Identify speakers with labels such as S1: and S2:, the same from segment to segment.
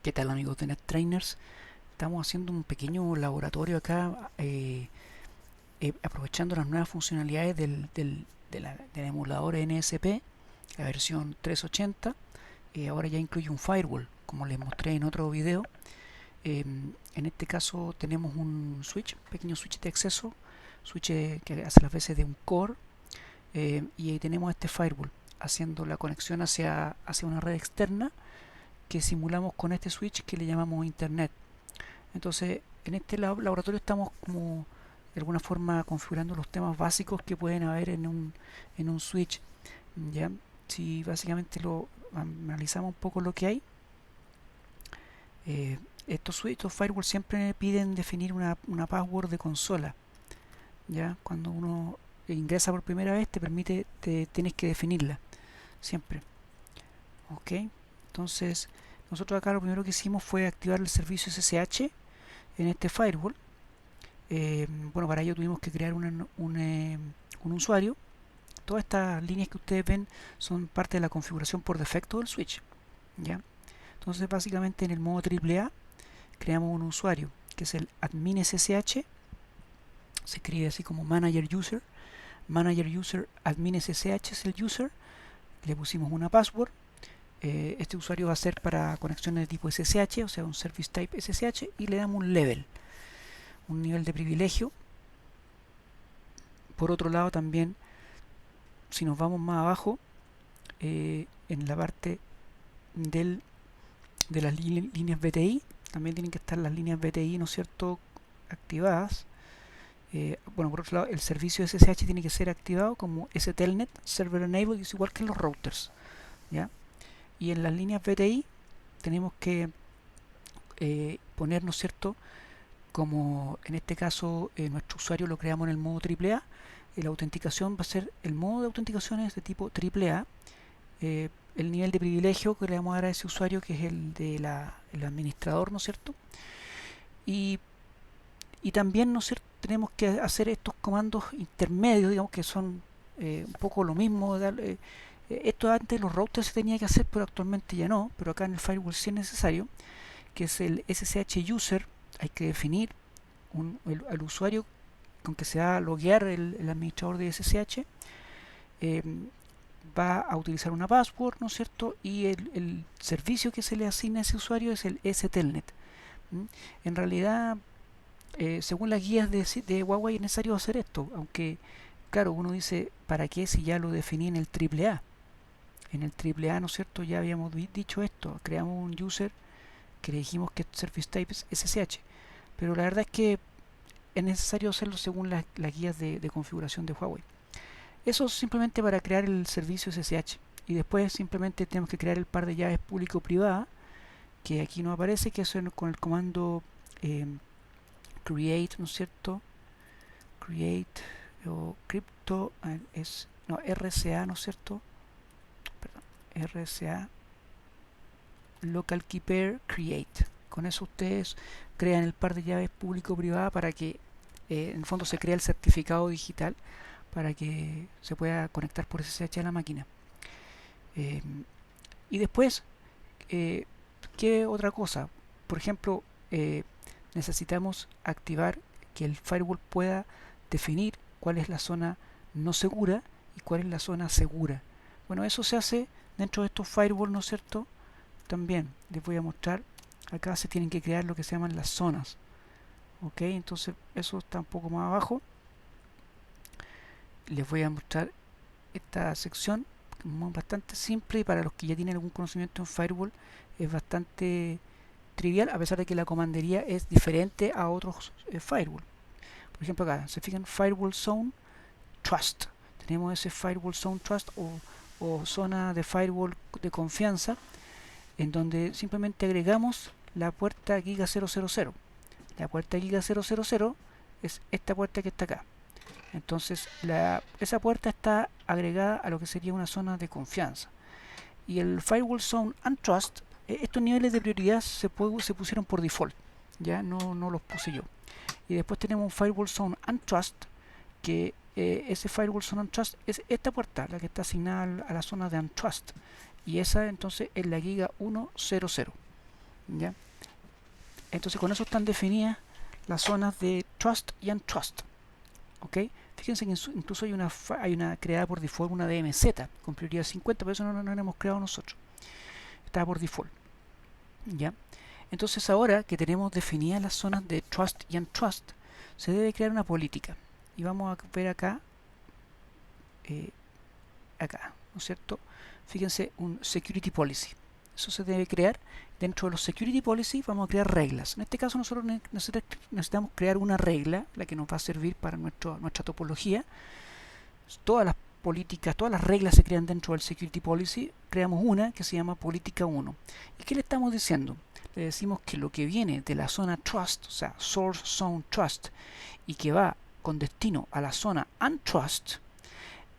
S1: ¿Qué tal, amigos de NetTrainers? Estamos haciendo un pequeño laboratorio acá, aprovechando las nuevas funcionalidades del emulador NSP, la versión 380. Ahora ya incluye un firewall, como les mostré en otro video. En este caso tenemos un switch, pequeño switch de acceso, switch que hace las veces de un core, y ahí tenemos este firewall haciendo la conexión hacia una red externa que simulamos con este switch que le llamamos internet. Entonces, en este laboratorio estamos como de alguna forma configurando los temas básicos que pueden haber en un switch. ¿Ya? Si básicamente lo analizamos un poco lo que hay, estos switch, estos firewalls siempre piden definir una password de consola. ¿Ya? Cuando uno ingresa por primera vez, tienes que definirla, siempre. ¿Ok? Entonces, nosotros acá lo primero que hicimos fue activar el servicio SSH en este firewall. Bueno, para ello tuvimos que crear un usuario. Todas estas líneas que ustedes ven son parte de la configuración por defecto del switch, ¿ya? Entonces, básicamente en el modo AAA creamos un usuario que es el admin SSH. Se escribe así como manager user. Manager user admin SSH es el user. Le pusimos una password. Este usuario va a ser para conexiones de tipo SSH, o sea, un service type SSH, y le damos un level, un nivel de privilegio. Por otro lado, también, si nos vamos más abajo, en la parte del, de las líneas BTI, también tienen que estar las líneas BTI, ¿no es cierto?, activadas. Bueno, por otro lado, el servicio SSH tiene que ser activado como STelnet Server Enabled, y es igual que en los routers, ¿ya? Y en las líneas BTI tenemos que poner, ¿no es cierto?, como en este caso nuestro usuario lo creamos en el modo AAA, la autenticación va a ser, el modo de autenticación es de tipo AAA. El nivel de privilegio que le vamos a dar a ese usuario, que es el administrador, ¿no es cierto? Y, y también, ¿no es cierto?, tenemos que hacer estos comandos intermedios, digamos, que son un poco lo mismo. Esto antes los routers se tenía que hacer, pero actualmente ya no, pero acá en el firewall sí es necesario, que es el SSH user. Hay que definir al usuario con que se va a loguear el administrador de SSH. eh, Va a utilizar una password, ¿no es cierto? Y el servicio que se le asigna a ese usuario es el STelnet. ¿Mm? En realidad, según las guías de Huawei, es necesario hacer esto, aunque, claro, uno dice, ¿para qué si ya lo definí en el AAA? En el AAA, ¿no es cierto?, ya habíamos dicho esto, creamos un user que le dijimos que Service Type es SSH, pero la verdad es que es necesario hacerlo según las guías de configuración de Huawei. Eso es simplemente para crear el servicio SSH. Y después simplemente tenemos que crear el par de llaves público-privada, que aquí no aparece, que es con el comando create, ¿no es cierto? Create o crypto, no, RCA, ¿no es cierto? Perdón, RCA local key pair create. Con eso ustedes crean el par de llaves público-privada para que en el fondo se crea el certificado digital para que se pueda conectar por SSH a la máquina. Eh, y después, eh, ¿qué otra cosa? Por ejemplo, necesitamos activar que el firewall pueda definir cuál es la zona no segura y cuál es la zona segura. Bueno, eso se hace dentro de estos firewalls, ¿no es cierto? También les voy a mostrar. Acá se tienen que crear lo que se llaman las zonas. Ok, entonces eso está un poco más abajo. Les voy a mostrar esta sección, bastante simple, y para los que ya tienen algún conocimiento en firewall es bastante trivial, a pesar de que la comandería es diferente a otros firewall. Por ejemplo, acá se fijan, firewall zone trust, tenemos ese firewall zone trust o zona de firewall de confianza, en donde simplemente agregamos la puerta giga 000. La puerta giga 000 es esta puerta que está acá. Entonces esa puerta está agregada a lo que sería una zona de confianza. Y el Firewall Zone and Trust, estos niveles de prioridad se pusieron por default, ya no los puse yo. Y después tenemos un Firewall Zone and Trust, que ese Firewall Zone and Trust es esta puerta, la que está asignada a la zona de Untrust. Y esa entonces es la giga 100. ¿ya? Entonces con eso están definidas las zonas de trust y untrust, ¿ok? Fíjense que incluso hay una creada por default, una DMZ con prioridad 50, pero eso no la hemos creado nosotros, está por default, ¿ya? Entonces ahora que tenemos definidas las zonas de trust y untrust, se debe crear una política. Y vamos a ver acá, ¿no es cierto? Fíjense, un security policy. Eso se debe crear. Dentro de los security policy vamos a crear reglas. En este caso nosotros necesitamos crear una regla, la que nos va a servir para nuestra topología. Todas las políticas, todas las reglas se crean dentro del security policy. Creamos una que se llama política 1. ¿Y qué le estamos diciendo? Le decimos que lo que viene de la zona trust, o sea, source zone trust, y que va con destino a la zona untrust,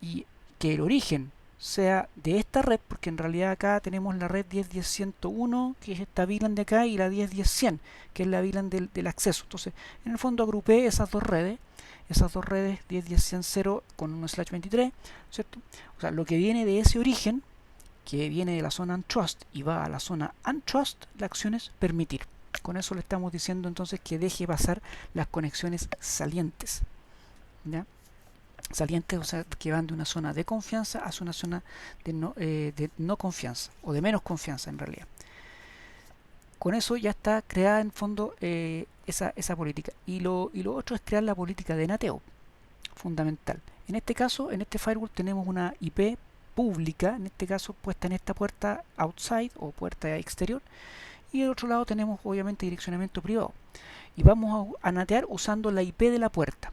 S1: y que el origen sea de esta red, porque en realidad acá tenemos la red 10.10.101, que es esta VLAN de acá, y la 10.10.100, que es la VLAN del acceso. Entonces, en el fondo agrupé esas dos redes 10.10.100.0 con un /23, ¿cierto? O sea, lo que viene de ese origen, que viene de la zona untrust y va a la zona untrust, la acción es permitir. Con eso le estamos diciendo entonces que deje pasar las conexiones salientes, ¿ya? Salientes, o sea, que van de una zona de confianza hacia una zona de no confianza, o de menos confianza en realidad. Con eso ya está creada en fondo esa política. Y lo otro es crear la política de nateo, fundamental. En este caso, en este firewall tenemos una IP pública, en este caso puesta en esta puerta outside o puerta exterior, y del otro lado tenemos obviamente direccionamiento privado. Y vamos a natear usando la IP de la puerta.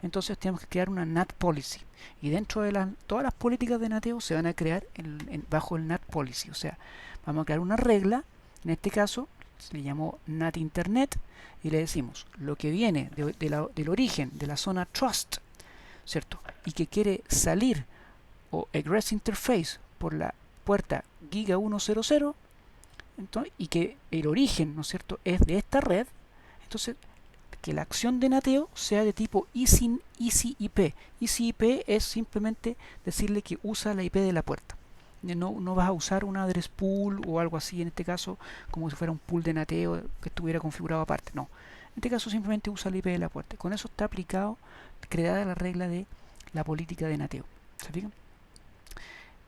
S1: Entonces tenemos que crear una NAT policy. Y dentro de todas las políticas de nateo se van a crear bajo el NAT policy. O sea, vamos a crear una regla, en este caso se le llamó NAT Internet, y le decimos lo que viene del origen de la zona trust, ¿cierto? Y que quiere salir o egress interface por la puerta giga 100, entonces, y que el origen, ¿no es cierto?, es de esta red. Entonces que la acción de nateo sea de tipo easy IP. Easy IP es simplemente decirle que usa la IP de la puerta. No vas a usar un address pool o algo así, en este caso, como si fuera un pool de nateo que estuviera configurado aparte. No. En este caso simplemente usa la IP de la puerta. Con eso está creada la regla de la política de nateo. ¿Se fijan?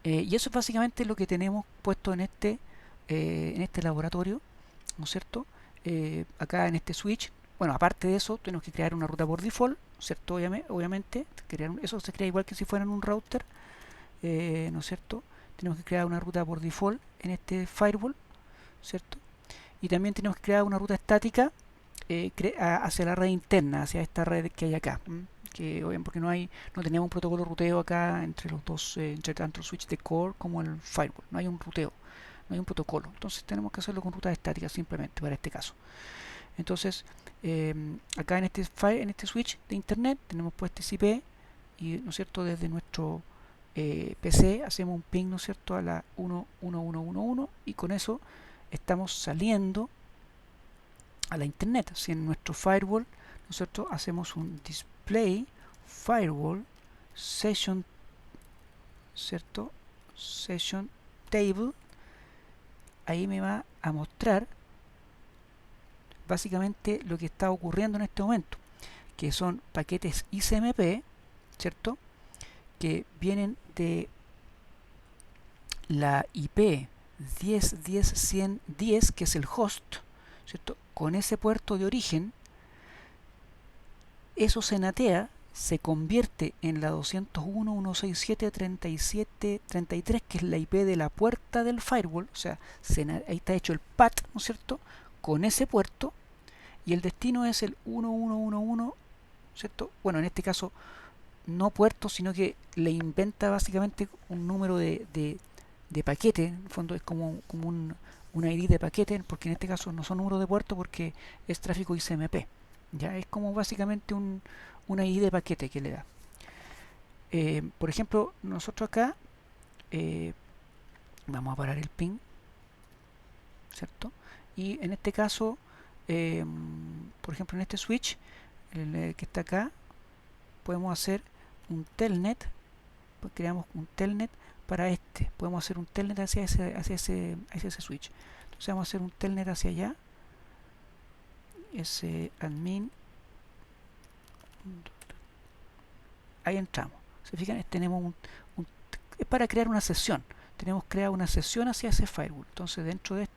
S1: Y eso es básicamente lo que tenemos puesto en este laboratorio, ¿no es cierto? Acá en este switch. Bueno, aparte de eso, tenemos que crear una ruta por default, ¿cierto? Obviamente, eso se crea igual que si fueran un router, ¿no es cierto? Tenemos que crear una ruta por default en este firewall, ¿cierto? Y también tenemos que crear una ruta estática hacia la red interna, hacia esta red que hay acá. Porque no teníamos un protocolo ruteo acá entre los dos, entre tanto el switch de core como el firewall. No hay un ruteo, no hay un protocolo. Entonces tenemos que hacerlo con rutas estáticas simplemente para este caso. Entonces, acá en este switch de internet tenemos puesto IP y, ¿no es cierto?, desde nuestro PC hacemos un ping, ¿no es cierto?, a la 11111, y con eso estamos saliendo a la internet. Si en nuestro firewall, ¿no es cierto?, hacemos un display firewall session, ¿cierto?, session table, ahí me va a mostrar básicamente lo que está ocurriendo en este momento, que son paquetes ICMP, ¿cierto?, que vienen de la IP 10.10.110, que es el host, ¿cierto?, con ese puerto de origen. Eso se natea, se convierte en la 201.167.37.33, que es la IP de la puerta del firewall. O sea, ahí está hecho el PAT, ¿no es cierto?, con ese puerto, y el destino es el 1111, ¿cierto? Bueno, en este caso no puerto, sino que le inventa básicamente un número de paquete. En el fondo es como una ID de paquete, porque en este caso no son números de puerto porque es tráfico ICMP. Ya es como básicamente una ID de paquete que le da. Por ejemplo, nosotros acá vamos a parar el ping, ¿cierto? Y en este caso, por ejemplo, en este switch que está acá, podemos hacer un telnet. Pues creamos un telnet para podemos hacer un telnet hacia ese switch. Entonces vamos a hacer un telnet hacia allá, admin, ahí entramos. Se fijan, tenemos es para crear una sesión. Tenemos creado una sesión hacia ese firewall. Entonces dentro de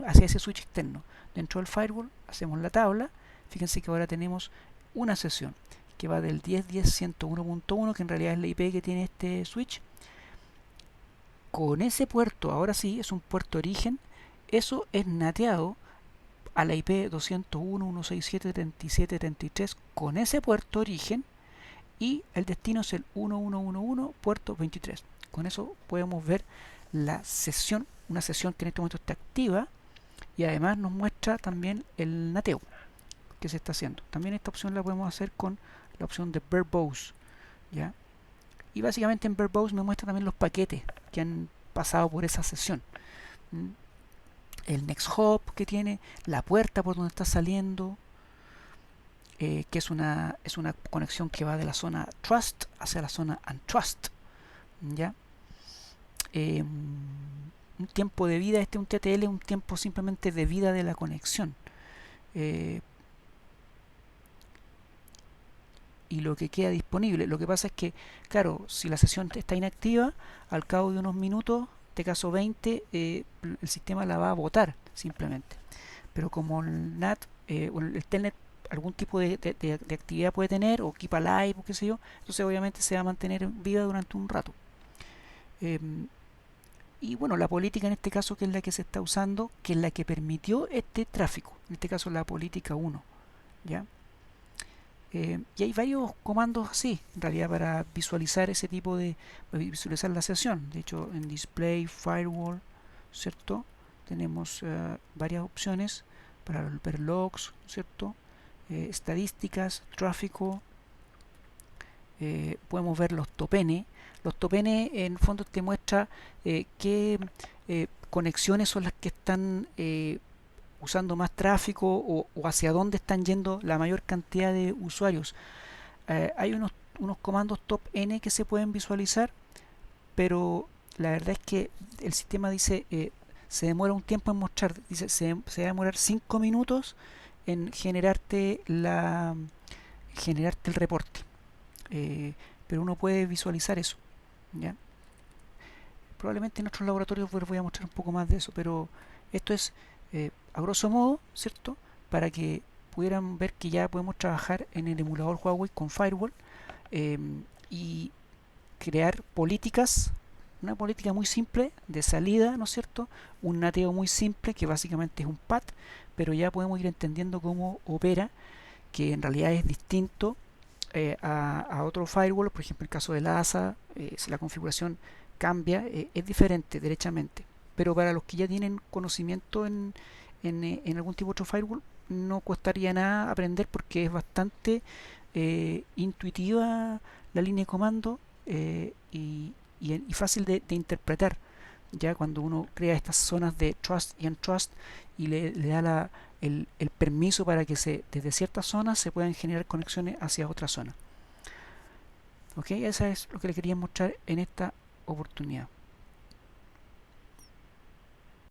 S1: hacia ese switch externo, dentro del firewall hacemos la tabla. Fíjense que ahora tenemos una sesión que va del 10.10.101.1, que en realidad es la IP que tiene este switch. Con ese puerto, ahora sí, es un puerto origen. Eso es nateado a la IP 201.167.37.33 con ese puerto origen, y el destino es el 1111 puerto 23. Con eso podemos ver la sesión, una sesión que en este momento está activa, y además nos muestra también el nateo que se está haciendo. También esta opción la podemos hacer con la opción de verbose, ¿ya? Y básicamente en verbose me muestra también los paquetes que han pasado por esa sesión. El next hop que tiene, la puerta por donde está saliendo, que es una conexión que va de la zona trust hacia la zona untrust, ¿ya? Un tiempo de vida, un TTL, un tiempo simplemente de vida de la conexión. Y lo que queda disponible. Lo que pasa es que, claro, si la sesión está inactiva, al cabo de unos minutos, en este caso 20, el sistema la va a botar simplemente. Pero como el NAT, el telnet, algún tipo de actividad puede tener, o keep alive, o qué sé yo, entonces obviamente se va a mantener viva durante un rato. Y bueno, la política en este caso, que es la que se está usando, que es la que permitió este tráfico, en este caso la política 1, ¿ya? Y hay varios comandos así, en realidad, para visualizar ese tipo visualizar la sesión. De hecho, en display, firewall, ¿cierto? Tenemos varias opciones para ver logs, ¿cierto? Estadísticas, tráfico. Podemos ver los topene. Los topene en el fondo te muestra qué conexiones son las que están usando más tráfico, o hacia dónde están yendo la mayor cantidad de usuarios. Hay unos comandos top n que se pueden visualizar, pero la verdad es que el sistema dice se demora un tiempo en mostrar, dice se va a demorar 5 minutos en generarte el reporte, pero uno puede visualizar eso, ¿ya? Probablemente en otros laboratorios voy a mostrar un poco más de eso, pero esto es a grosso modo, ¿cierto? Para que pudieran ver que ya podemos trabajar en el emulador Huawei con firewall, y crear políticas, una política muy simple de salida, ¿no es cierto? Un nateo muy simple que básicamente es un PAT, pero ya podemos ir entendiendo cómo opera, que en realidad es distinto a otro firewall. Por ejemplo, el caso del ASA, si la configuración cambia, es diferente derechamente. Pero para los que ya tienen conocimiento en algún tipo de otro firewall, no costaría nada aprender, porque es bastante intuitiva la línea de comando, y fácil de interpretar, ya cuando uno crea estas zonas de trust y untrust, y le da el permiso para que desde ciertas zonas se puedan generar conexiones hacia otra zona. Ok, eso es lo que le quería mostrar en esta oportunidad.